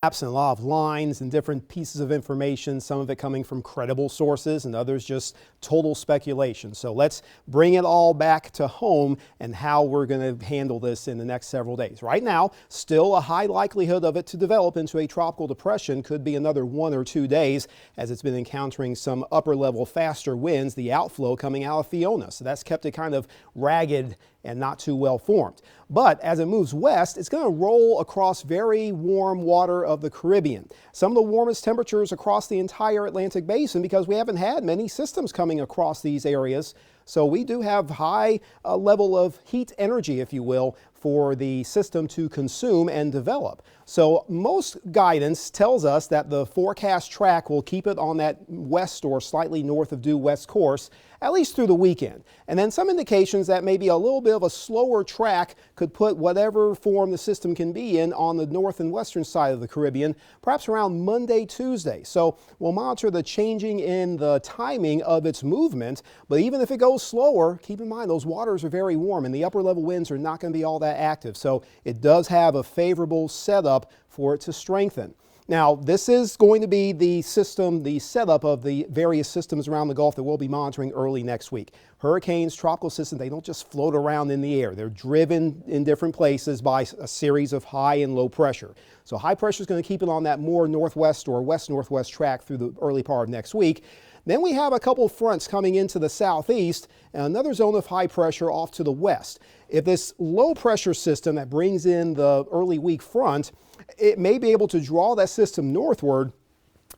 And a lot of lines and different pieces of information, some of it coming from credible sources and others just total speculation. So let's bring it all back to home and how we're going to handle this in the next several days. Right now, still a high likelihood of it to develop into a tropical depression. Could be another 1 or 2 days as it's been encountering some upper level faster winds, the outflow coming out of Fiona. So that's kept it kind of ragged and not too well formed. But as it moves west, it's going to roll across very warm water of the Caribbean. Some of the warmest temperatures across the entire Atlantic basin because we haven't had many systems coming across these areas. So we do have high level of heat energy, if you will, for the system to consume and develop. So most guidance tells us that the forecast track will keep it on that west or slightly north of due west course at least through the weekend. And then some indications that maybe a little bit of a slower track could put whatever form the system can be in on the north and western side of the Caribbean, perhaps around Monday, Tuesday. So we'll monitor the changing in the timing of its movement. But even if it goes slower, keep in mind those waters are very warm and the upper level winds are not going to be all that active. So it does have a favorable setup for it to strengthen. Now, this is going to be the system, the setup of the various systems around the Gulf that we'll be monitoring early next week. Hurricanes, tropical systems, they don't just float around in the air. They're driven in different places by a series of high and low pressure. So high pressure is going to keep it on that more northwest or west-northwest track through the early part of next week. Then we have a couple fronts coming into the southeast and another zone of high pressure off to the west. If this low pressure system that brings in the early week front, it may be able to draw that system northward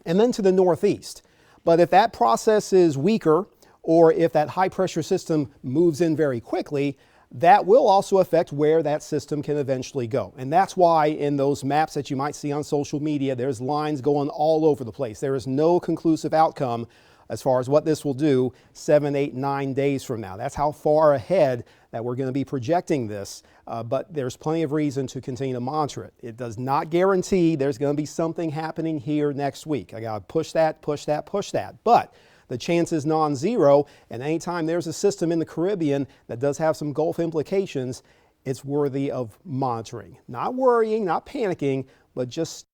and then to the northeast. But if that process is weaker or if that high pressure system moves in very quickly, that will also affect where that system can eventually go. And that's why in those maps that you might see on social media, there's lines going all over the place. There is no conclusive outcome as far as what this will do 7, 8, 9 days from now. That's how far ahead that we're going to be projecting this, but there's plenty of reason to continue to monitor it. It does not guarantee there's going to be something happening here next week. I got to push that, push that, push that. But the chance is non-zero, and anytime there's a system in the Caribbean that does have some Gulf implications, it's worthy of monitoring. Not worrying, not panicking, but just